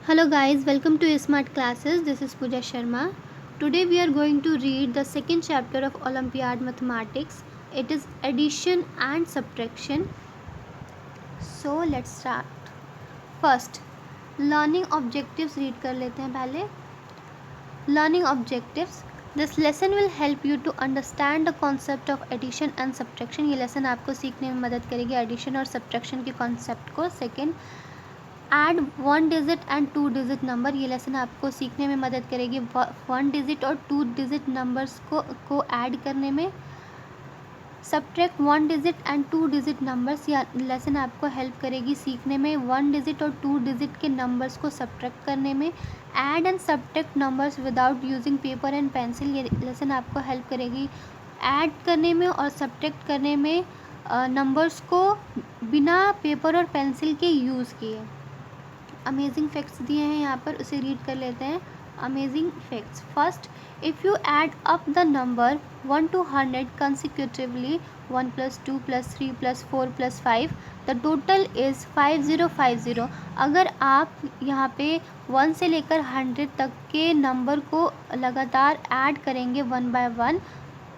Hello guys, welcome to Smart Classes. This is Pooja Sharma. Today we are going to read the second chapter of Olympiad Mathematics. It is addition and subtraction. So let's start. First, learning objectives read कर लेते हैं पहले. Learning objectives. This lesson will help you to understand the concept of addition and subtraction. ये lesson आपको सीखने में मदद करेगी addition और subtraction के concept को. Second, add 1 digit and 2 digit number. ये लेसन आपको सीखने में मदद करेगी 1 डिजिट और 2 डिजिट नंबर्स को ऐड करने में. Subtract 1 digit and 2 digit numbers. या लेसन आपको हेल्प करेगी सीखने में 1 डिजिट और 2 डिजिट के नंबर्स को सब्ट्रैक्ट करने में. Add and subtract numbers without using paper and pencil. ये लेसन आपको हेल्प करेगी ऐड करने में और सब्ट्रैक्ट करने में नंबर्स को बिना पेपर और पेंसिल के यूज़ किए. अमेजिंग फैक्ट्स दिए हैं यहाँ पर, उसे रीड कर लेते हैं. Amazing facts. First, if you add up the number 1 to 100 consecutively 1 + 2 + 3 + 4 + 5 the total is 5050. अगर आप यहाँ पे 1 से लेकर 100 तक के नंबर को लगातार ऐड करेंगे 1 by 1,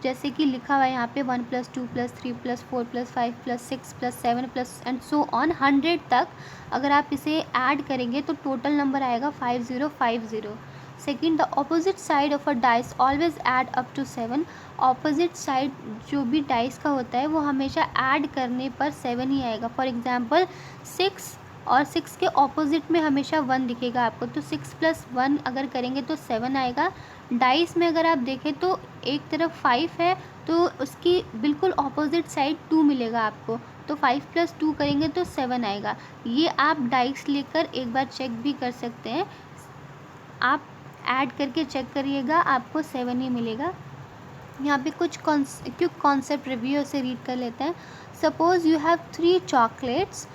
जैसे कि लिखा हुआ है यहाँ पे 1 + 2 + 3 + 4 + 5 + 6 + 7 + एंड सो ऑन 100 तक अगर आप इसे ऐड करेंगे तो टोटल नंबर आएगा 5050. Second, the opposite side of a dice always add up to 7. Opposite side जो भी डाइस का होता है वो हमेशा ऐड करने पर 7 ही आएगा. फॉर एग्जांपल 6 और 6 के ऑपोजिट में हमेशा 1 दिखेगा आपको, तो 6 + 1 अगर करेंगे तो 7 आएगा. डाइस में अगर आप देखें तो एक तरफ 5 है तो उसकी बिल्कुल ऑपोजिट साइड 2 मिलेगा आपको, तो 5 + 2 करेंगे तो 7 आएगा. ये आप डाइस लेकर एक बार चेक भी कर सकते हैं. आप ऐड करके चेक करिएगा, आपको 7 ही मिलेगा. यहाँ पे कुछ क्विक कॉन्सेप्ट रिव्यू से रीड कर लेते हैं. Suppose you have 3 chocolates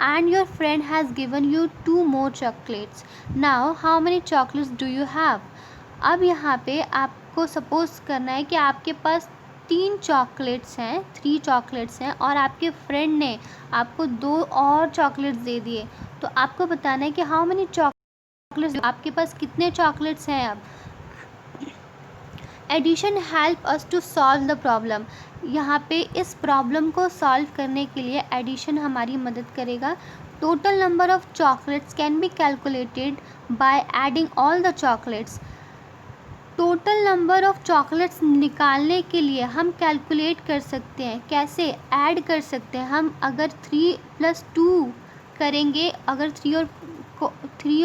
and your friend has given you 2 more chocolates. Now how many chocolates do you have? अब यहाँ पे आपको सपोज करना है कि आपके पास 3 चॉकलेट्स हैं, 3 चॉकलेट्स हैं और आपके फ्रेंड ने आपको 2 और चॉकलेट्स दे दिए. तो आपको बताना है कि हाउ मेनी चॉकलेट्स, आपके पास कितने चॉकलेट्स हैं. अब addition help us to solve the problem. यहाँ पे इस प्रॉब्लम को सॉल्व करने के लिए एडिशन हमारी मदद करेगा. Total number of chocolates can be calculated by adding all the chocolates. Total number of chocolates निकालने के लिए हम कैलकुलेट कर सकते हैं. कैसे? ऐड कर सकते हैं हम. अगर 3 + 2 करेंगे, अगर 3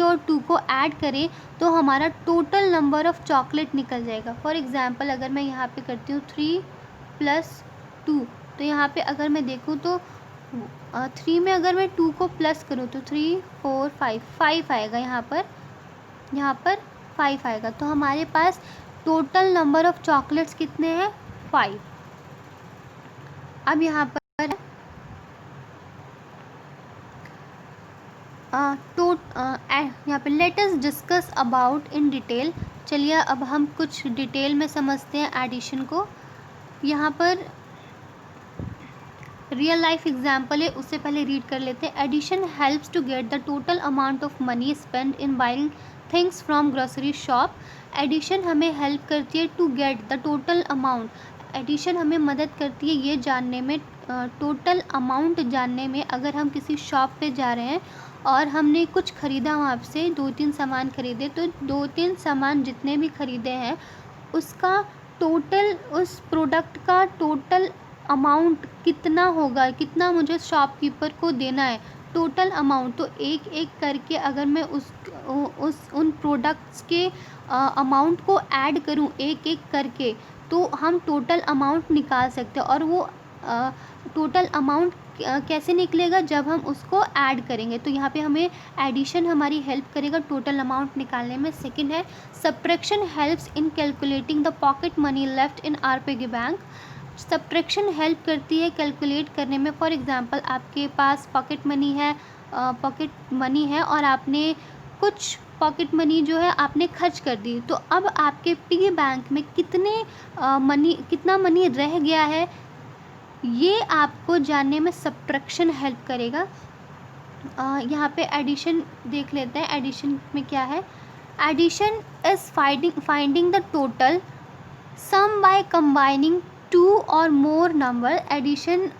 और 2 को ऐड करें तो हमारा टोटल नंबर ऑफ़ चॉकलेट निकल जाएगा. फॉर एग्ज़ाम्पल अगर मैं यहाँ पे करती हूँ 3 + 2, तो यहाँ पे अगर मैं देखूँ तो 3 में अगर मैं 2 को प्लस करूँ तो 3 4 5 आएगा. यहाँ पर 5 आएगा. तो हमारे पास टोटल नंबर ऑफ़ चॉकलेट्स कितने हैं? 5. अब यहाँ पर यहाँ पे let us discuss about in detail. चलिए अब हम कुछ डिटेल में समझते हैं एडिशन को. यहाँ पर रियल लाइफ एग्जाम्पल है, उससे पहले रीड कर लेते हैं. Addition helps to get the total amount of money spend in buying things from grocery shop. Addition हमें हेल्प करती है to get the total amount. Addition हमें मदद करती है ये जानने में, टोटल अमाउंट जानने में. अगर हम किसी शॉप पे जा रहे हैं और हमने कुछ ख़रीदा, वहाँ से 2-3 सामान ख़रीदे, तो 2-3 सामान जितने भी ख़रीदे हैं उसका टोटल, उस प्रोडक्ट का टोटल अमाउंट कितना होगा, कितना मुझे शॉपकीपर को देना है, टोटल अमाउंट. तो एक एक करके अगर मैं उन प्रोडक्ट्स के अमाउंट को ऐड करूं एक एक करके, तो हम टोटल अमाउंट निकाल सकते हैं. और वो टोटल अमाउंट कैसे निकलेगा? जब हम उसको ऐड करेंगे. तो यहाँ पे हमें एडिशन हमारी हेल्प करेगा टोटल अमाउंट निकालने में. सेकंड है subtraction helps in calculating the pocket money left in our piggy bank. Subtraction help करती है कैलकुलेट करने में. फॉर एग्जांपल आपके पास पॉकेट मनी है और आपने कुछ पॉकेट मनी जो है आपने खर्च कर दी, तो अब आपके पिगी बैंक में कितना मनी रह गया है, ये आपको जानने में सब्ट्रैक्शन हेल्प करेगा. यहाँ पे एडिशन देख लेते हैं। एडिशन में क्या है? Addition is finding the total sum by combining two और more number. Addition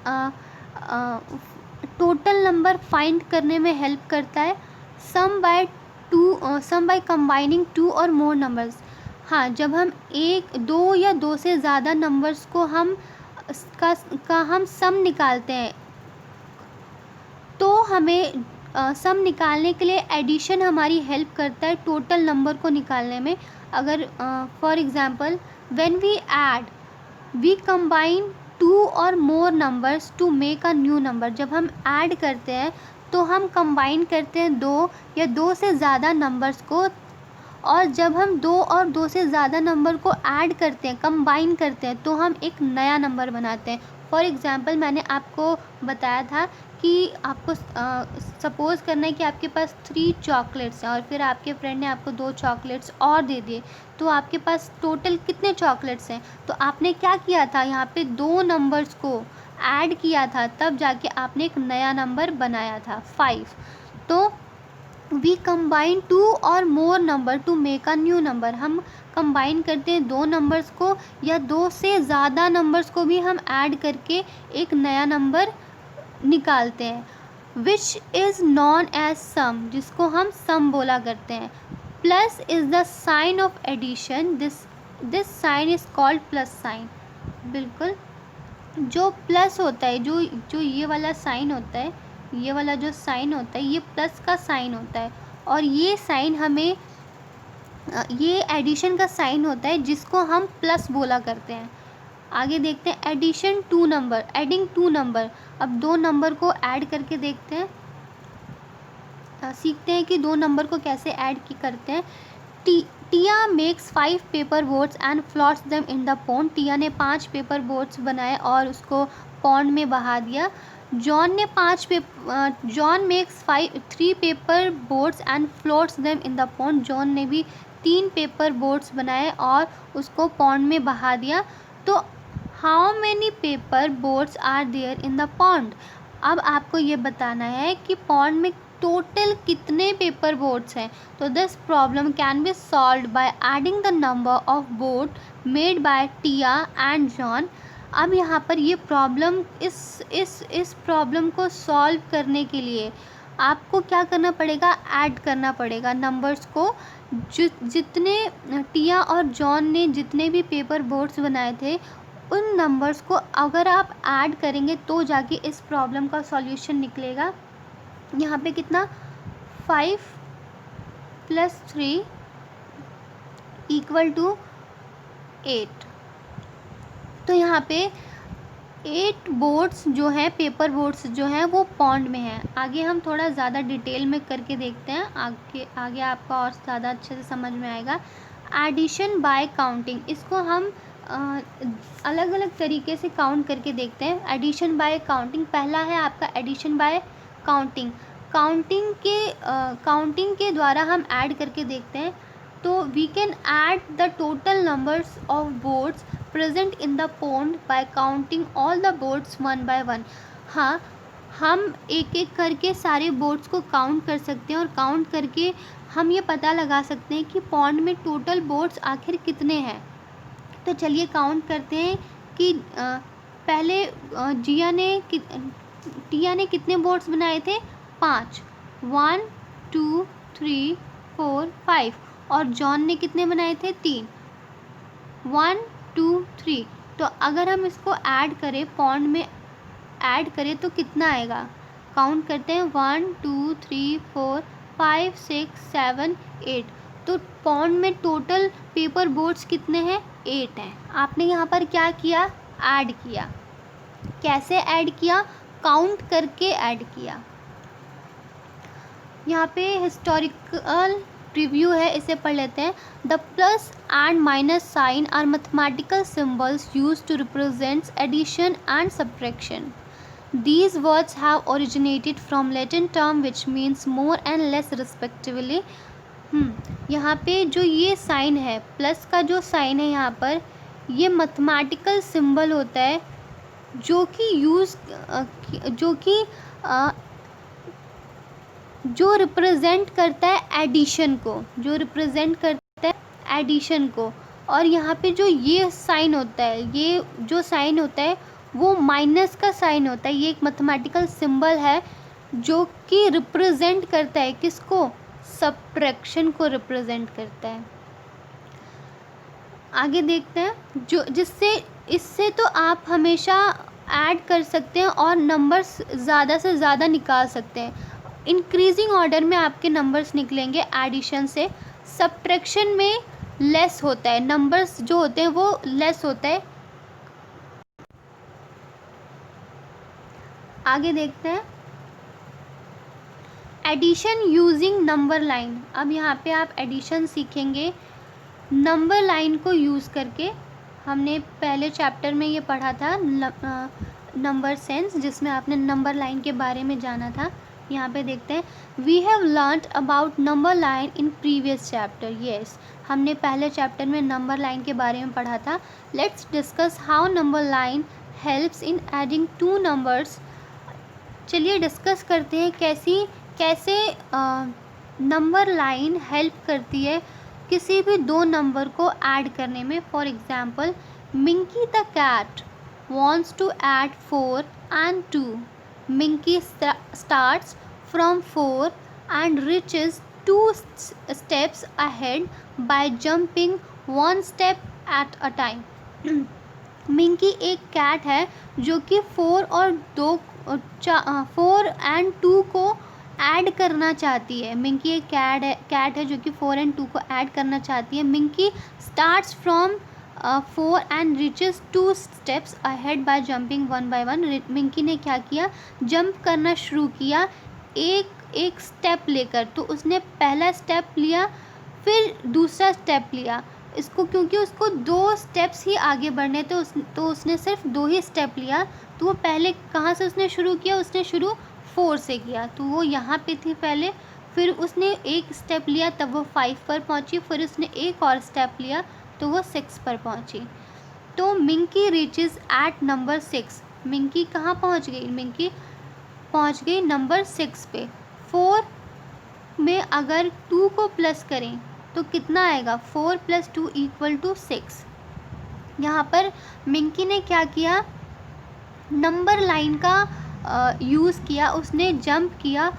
total number find करने में हेल्प करता है। सम बाय कंबाइनिंग टू और मोर नंबर्स। हाँ, जब हम एक, दो या दो से ज़्यादा नंबर्स को हम सम निकालते हैं तो हमें सम निकालने के लिए एडिशन हमारी हेल्प करता है टोटल नंबर को निकालने में। अगर for example when we add we combine two और more numbers to make a new number. जब हम ऐड करते हैं तो हम कंबाइन करते हैं दो या दो से ज़्यादा नंबर्स को, और जब हम दो और दो से ज़्यादा नंबर को ऐड करते हैं, कंबाइन करते हैं, तो हम एक नया नंबर बनाते हैं। फॉर एग्ज़ाम्पल मैंने आपको बताया था कि आपको सपोज़ करना है कि आपके पास 3 चॉकलेट्स हैं और फिर आपके फ्रेंड ने आपको 2 चॉकलेट्स और दे दिए, तो आपके पास टोटल कितने चॉकलेट्स हैं? तो आपने क्या किया था, यहाँ पे 2 नंबर्स को ऐड किया था, तब जाके आपने एक नया नंबर बनाया था 5। तो वी कंबाइन टू और more number two make a new number. हम कंबाइन करते हैं दो नंबर्स को या दो से ज़्यादा नंबर्स को भी हम ऐड करके एक नया नंबर निकालते हैं। Which is known as sum, जिसको हम सम बोला करते हैं। Plus is the sign of addition, this sign is called plus sign. बिल्कुल, जो प्लस होता है, जो ये वाला साइन होता है, ये वाला जो साइन होता है, ये प्लस का साइन होता है, और ये साइन हमें ये एडिशन का साइन होता है जिसको हम प्लस बोला करते हैं। आगे देखते हैं addition two number, adding two number. अब दो नंबर को ऐड करके देखते हैं, सीखते हैं कि दो नंबर को कैसे ऐड करते हैं। Tia makes 5 paper boats and floats them in the pond. Tia ने 5 पेपर बोट्स बनाए और उसको पॉन्ड में बहा दिया। John makes 3 paper boats and floats them in the pond. John ने भी 3 पेपर बोट्स बनाए और उसको पॉन्ड में बहा दिया। तो how many paper boats are there in the pond? अब आपको ये बताना है कि पॉन्ड में टोटल कितने पेपर बोट्स हैं। तो this problem can be solved by adding the number of boat made by Tia and John. अब यहाँ पर ये प्रॉब्लम, इस प्रॉब्लम को सॉल्व करने के लिए आपको क्या करना पड़ेगा, ऐड करना पड़ेगा नंबर्स को। जितने टिया और जॉन ने जितने भी पेपर बोट्स बनाए थे, उन नंबर्स को अगर आप ऐड करेंगे तो जाके इस प्रॉब्लम का सॉल्यूशन निकलेगा। यहाँ पे कितना, 5 + 3 = 8। तो यहाँ पे 8 बोट्स जो हैं, पेपर बोट्स जो हैं, वो पॉन्ड में हैं। आगे हम थोड़ा ज़्यादा डिटेल में करके देखते हैं, आगे आपका और ज़्यादा अच्छे से समझ में आएगा। एडिशन बाय काउंटिंग, इसको हम अलग अलग तरीके से काउंट करके देखते हैं। एडिशन बाय काउंटिंग, पहला है आपका एडिशन बाय काउंटिंग। काउंटिंग के द्वारा हम ऐड करके देखते हैं। तो we can add the total numbers of boats present in the pond by counting all the boats 1 by 1। हाँ, हम एक एक करके सारे बोट्स को काउंट कर सकते हैं और काउंट करके हम ये पता लगा सकते हैं कि पॉन्ड में टोटल बोट्स आखिर कितने हैं। तो चलिए काउंट करते हैं कि पहले टिया ने कितने बोट्स बनाए थे, 5, 1 2 3 4 5। और जॉन ने कितने बनाए थे, 3, 1 2 3। तो अगर हम इसको ऐड करें, पॉन्ड में ऐड करें तो कितना आएगा, काउंट करते हैं, 1 2 3 4 5 6 7 8। तो पॉन्ड में टोटल पेपर बोट्स कितने हैं, 8 हैं। आपने यहाँ पर क्या किया, ऐड किया। कैसे ऐड किया, काउंट करके ऐड किया। यहाँ पे हिस्टोरिकल रिव्यू है, इसे पढ़ लेते हैं। The plus and minus sign are mathematical symbols use to represent addition and subtraction. These words have originated from Latin term which means more and less respectively। यहाँ पे जो ये साइन है, प्लस का जो साइन है यहाँ पर, ये मैथमेटिकल सिंबल होता है जो कि जो रिप्रेजेंट करता है एडिशन को, जो रिप्रेजेंट करता है एडिशन को। और यहाँ पे जो ये साइन होता है, ये जो साइन होता है वो माइनस का साइन होता है। ये एक मैथमेटिकल सिंबल है जो कि रिप्रेजेंट करता है किसको, सब्ट्रैक्शन को रिप्रेजेंट करता है। आगे देखते हैं, जो जिससे इससे तो आप हमेशा ऐड कर सकते हैं और नंबर्स ज़्यादा से ज़्यादा निकाल सकते हैं। इंक्रीजिंग ऑर्डर में आपके नंबर्स निकलेंगे एडिशन से। सब्ट्रैक्शन में लेस होता है, नंबर्स जो होते हैं वो लेस होता है। आगे देखते हैं, एडिशन यूजिंग नंबर लाइन। अब यहाँ पे आप एडिशन सीखेंगे नंबर लाइन को यूज़ करके। हमने पहले चैप्टर में ये पढ़ा था नंबर सेंस, जिसमें आपने नंबर लाइन के बारे में जाना था। यहाँ पे देखते हैं, we have learned about number line in previous chapter. Yes, हमने पहले चैप्टर में नंबर लाइन के बारे में पढ़ा था। Let's discuss how number line helps in adding two numbers. चलिए डिस्कस करते हैं कैसे नंबर लाइन हेल्प करती है किसी भी दो नंबर को ऐड करने में। For example, Minky the cat wants to add 4 and 2. Minky starts from 4 and reaches 2 steps ahead by jumping 1 step at a time. Minki एक कैट है जो कि 4 और 4 एंड 2 को ऐड करना चाहती है। मिंकी एक कैट है जो कि 4 एंड 2 को ऐड करना चाहती है। Minki starts from 4 and reaches 2 steps ahead by jumping 1 by 1। Minki ने क्या किया, जंप करना शुरू किया एक स्टेप लेकर। तो उसने पहला स्टेप लिया, फिर दूसरा स्टेप लिया। इसको क्योंकि उसको 2 स्टेप्स ही आगे बढ़ने थे, तो उसने सिर्फ 2 ही स्टेप लिया। तो वो पहले कहाँ से उसने शुरू किया, उसने शुरू 4 से किया। तो वो यहाँ पे थी पहले, फिर उसने एक स्टेप लिया तब वो 5 पर पहुँची, फिर उसने एक और स्टेप लिया तो वो 6 पर पहुँची। तो Minki reaches eight number 6। Minki कहाँ पहुँच गई, मिंकी पहुँच गई नंबर 6 पे। 4 में अगर 2 को प्लस करें तो कितना आएगा, 4 + 2 = 6। यहाँ पर मिंकी ने क्या किया, नंबर लाइन का यूज़ किया। उसने जंप किया,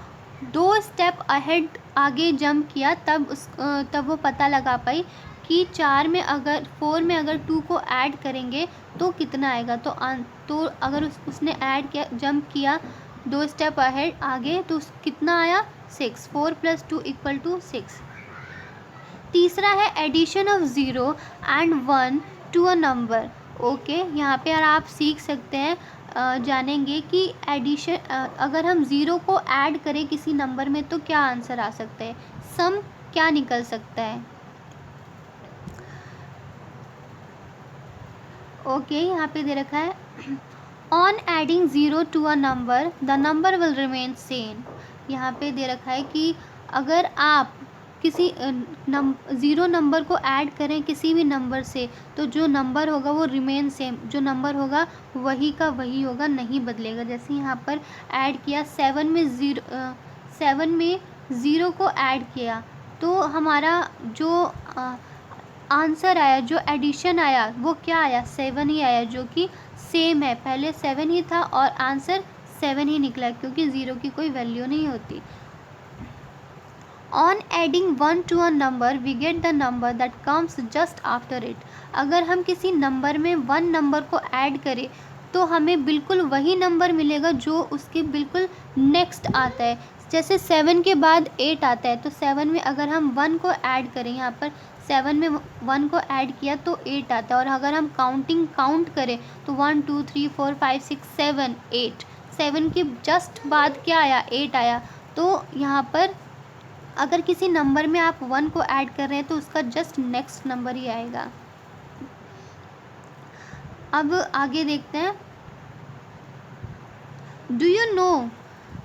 2 स्टेप अहेड आगे जंप किया, तब वो पता लगा पाई कि 4 में अगर 4 में अगर 2 को ऐड करेंगे तो कितना आएगा। तो अगर उसने ऐड किया, जंप किया 2 स्टेप अहेड आगे, तो कितना आया, 6। 4 + 2 = 6। तीसरा है addition of 0 and 1 to a number. Okay, यहाँ पे आप सीख सकते हैं, जानेंगे कि एडिशन अगर हम 0 को ऐड करें किसी नंबर में तो क्या आंसर आ सकता है, सम क्या निकल सकता है। ओके, यहाँ पे दे रखा है, on adding 0 to a number the number will remain same. यहाँ पे दे रखा है कि अगर आप किसी 0 नंबर को ऐड करें किसी भी नंबर से तो जो नंबर होगा वो रिमेन सेम, जो नंबर होगा वही का वही होगा, नहीं बदलेगा। जैसे यहाँ पर ऐड किया 7 में 0 को ऐड किया तो हमारा जो आंसर आया, जो एडिशन आया वो क्या आया, 7 ही आया, जो कि सेम है। पहले 7 ही था और आंसर 7 ही निकला क्योंकि 0 की कोई वैल्यू नहीं होती। On adding 1 to a number we get the number that comes just after it. अगर हम किसी नंबर में 1 नंबर को ऐड करें तो हमें बिल्कुल वही नंबर मिलेगा जो उसके बिल्कुल नेक्स्ट आता है। जैसे 7 के बाद 8 आता है, तो 7 में अगर हम 1 को ऐड करें, यहाँ पर 7 में 1 को ऐड किया तो 8 आता है। और अगर हम काउंट करें तो 1 2 3 4 5 6 7 8, 7 के जस्ट बाद क्या आया, 8 आया। तो यहाँ पर अगर किसी नंबर में आप 1 को ऐड कर रहे हैं तो उसका जस्ट नेक्स्ट नंबर ही आएगा। अब आगे देखते हैं, do you know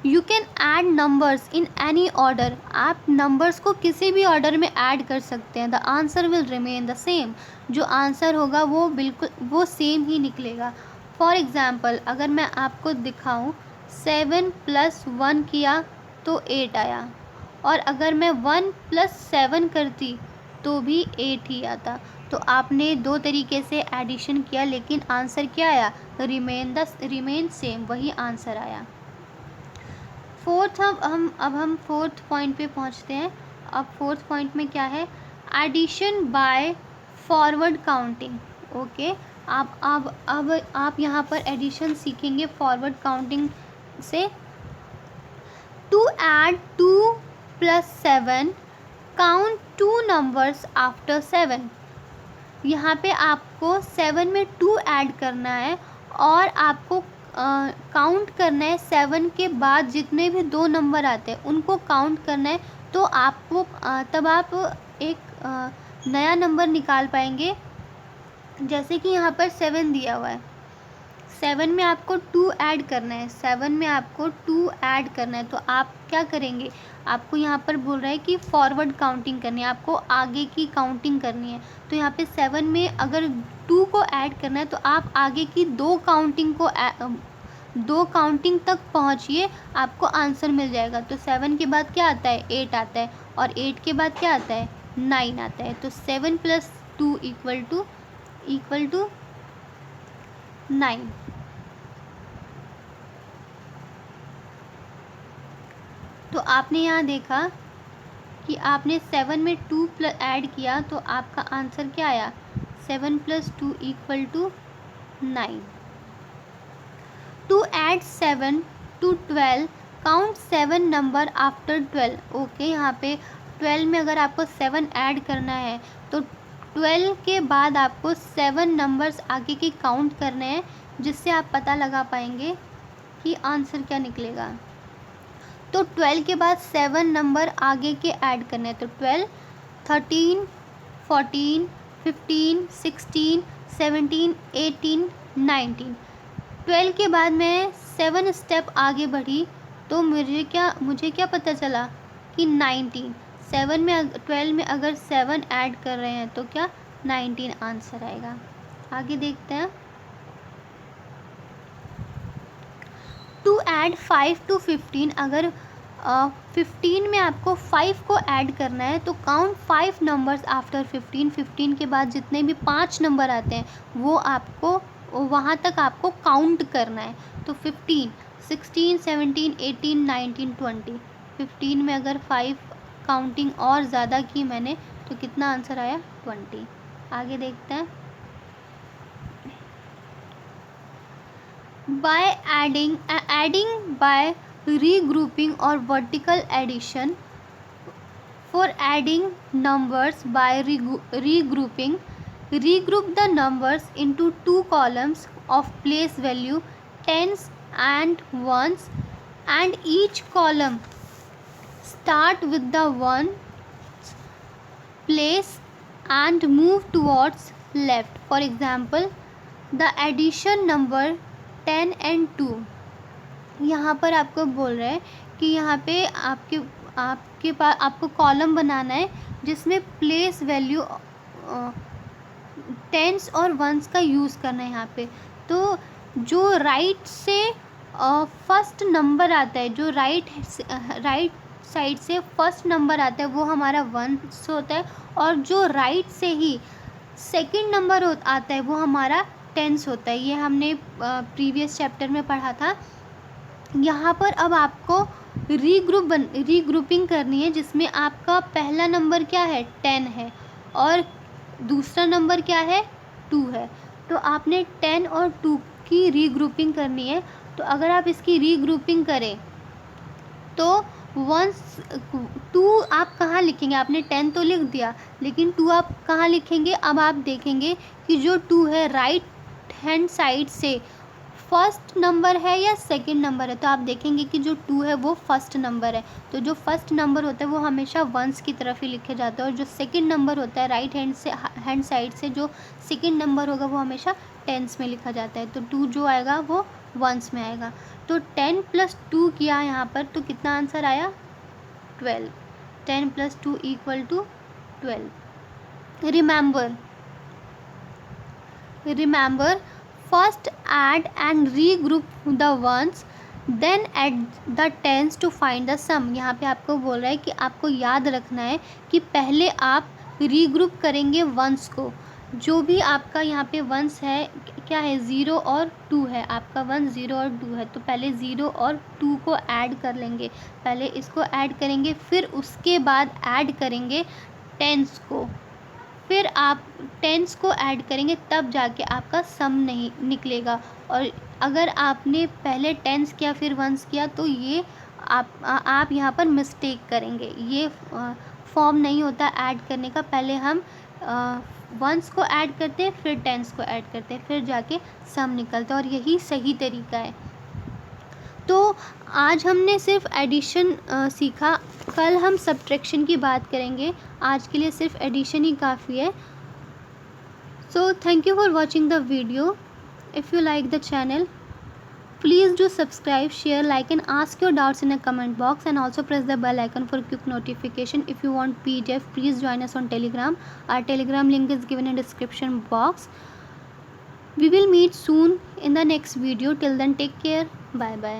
you can add numbers in any order. आप नंबर्स को किसी भी ऑर्डर में ऐड कर सकते हैं। The answer will remain the same. जो आंसर होगा वो बिल्कुल वो सेम ही निकलेगा। फॉर एग्ज़ाम्पल अगर मैं आपको दिखाऊं, 7 + 1 किया तो 8 आया, और अगर मैं 1 + 7 करती तो भी 8 ही आता। तो आपने दो तरीके से एडिशन किया, लेकिन आंसर क्या आया? रिमेन सेम, वही आंसर आया। अब हम फोर्थ पॉइंट पे पहुंचते हैं। अब फोर्थ पॉइंट में क्या है? Addition by forward counting. Okay, अब आप यहाँ पर एडिशन सीखेंगे फॉरवर्ड काउंटिंग से। To add 2 + 7, count 2 numbers after 7। यहाँ पे आपको 7 में 2 ऐड करना है, और आपको काउंट करना है 7 के बाद जितने भी 2 नंबर आते हैं उनको काउंट करना है। तो आपको तब आप एक नया नंबर निकाल पाएंगे। जैसे कि यहाँ पर 7 दिया हुआ है, 7 में आपको 2 ऐड करना है, 7 में आपको 2 ऐड करना है। तो आप क्या करेंगे? आपको यहाँ पर बोल रहा है कि फॉरवर्ड काउंटिंग करनी है, आपको आगे की काउंटिंग करनी है। तो यहाँ पे 7 में अगर 2 को ऐड करना है तो आप आगे की 2 काउंटिंग तक पहुँचिए, आपको आंसर मिल जाएगा। तो 7 के बाद क्या आता है? 8 आता है, और 8 के बाद क्या आता है? 9 आता है। तो 7 + 2 = 9। तो आपने यहाँ देखा कि आपने 7 में 2 ऐड किया, तो आपका आंसर क्या आया? 7 + 2 = 9। To add 7 to 12, count 7 number after 12। Okay, यहाँ पे 12 में अगर आपको 7 ऐड करना है तो 12 के बाद आपको 7 नंबर्स आगे के काउंट करने हैं, जिससे आप पता लगा पाएंगे कि आंसर क्या निकलेगा। तो 12 के बाद 7 नंबर आगे के ऐड करने हैं। तो 12, 13, 14, 15, 16, 17, 18, 19। 12 के बाद मैं 7 स्टेप आगे बढ़ी, तो मुझे क्या पता चला कि 19। 12 में अगर 7 ऐड कर रहे हैं तो क्या 19 आंसर आएगा। आगे देखते हैं। टू ऐड 5 to 15, अगर 15 में आपको 5 को ऐड करना है तो काउंट 5 नंबर्स आफ्टर 15। 15 के बाद जितने भी 5 नंबर आते हैं वो आपको वहाँ तक आपको काउंट करना है। तो 15, 16, 17, 18, 19, 20। 15 में अगर 5 काउंटिंग और ज़्यादा की मैंने तो कितना आंसर आया? 20। आगे देखते हैं। by adding by regrouping or vertical addition. For adding numbers by regrouping, regroup the numbers into 2 columns of place value, tens and ones, and each column start with the ones place and move towards left. For example, the addition number 10 and 2। यहाँ पर आपको बोल रहे हैं कि यहाँ पे आपके पास आपको कॉलम बनाना है जिसमें प्लेस वैल्यू टेंस और वंस का यूज़ करना है यहाँ पे। तो जो राइट से फर्स्ट नंबर आता है, जो राइट साइड से फर्स्ट नंबर आता है वो हमारा वंस होता है, और जो राइट से ही सेकंड नंबर आता है वो हमारा टेंस होता है। ये हमने प्रीवियस चैप्टर में पढ़ा था। यहाँ पर अब आपको रीग्रुपिंग करनी है, जिसमें आपका पहला नंबर क्या है? 10 है, और दूसरा नंबर क्या है? 2 है। तो आपने 10 और 2 की रीग्रुपिंग करनी है। तो अगर आप इसकी रीग्रुपिंग करें तो 2 आप कहाँ लिखेंगे? आपने 10 तो लिख दिया, लेकिन 2 आप कहाँ लिखेंगे? अब आप देखेंगे कि जो 2 है राइट हैंड साइड से फर्स्ट नंबर है या सेकंड नंबर है। तो आप देखेंगे कि जो 2 है वो फर्स्ट नंबर है। तो जो फर्स्ट नंबर होता है वो हमेशा वंस की तरफ ही लिखे जाता है, और जो सेकंड नंबर होता है राइट हैंड साइड से जो सेकंड नंबर होगा वो हमेशा टेंस में लिखा जाता है। तो 2 जो आएगा वो वंस में आएगा। तो 10 + 2 किया यहाँ पर, तो कितना आंसर आया? 12। 10 + 2 = 12। Remember, first add and regroup the ones, then at the tens to find the sum. यहाँ पे आपको बोल रहा है कि आपको याद रखना है कि पहले आप रीग्रुप करेंगे वंस को। जो भी आपका यहाँ पे वंस है, क्या है, 0 और 2 है। आपका 1 0 और 2 है, तो पहले 0 और 2 को ऐड कर लेंगे। पहले इसको ऐड करेंगे, फिर उसके बाद ऐड करेंगे टेंस को, फिर आप टेंस को ऐड करेंगे, तब जाके आपका सम नहीं निकलेगा। और अगर आपने पहले टेंस किया फिर वंस किया तो ये आप यहाँ पर मिस्टेक करेंगे। ये फॉर्म नहीं होता ऐड करने का। पहले हम वंस को ऐड करते हैं, फिर टेंस को ऐड करते हैं, फिर जाके सम निकलता है, और यही सही तरीका है। तो आज हमने सिर्फ एडिशन सीखा, कल हम सब्ट्रैक्शन की बात करेंगे। आज के लिए सिर्फ एडिशन ही काफ़ी है। So thank you for watching the video. If you like the channel, please do subscribe, share, like and ask your doubts in a comment box, and also press the bell icon for quick notification. If you want PDF, please join us on Telegram. Our Telegram link is given in description box. We will meet soon in the next video. Till then, take care. Bye bye.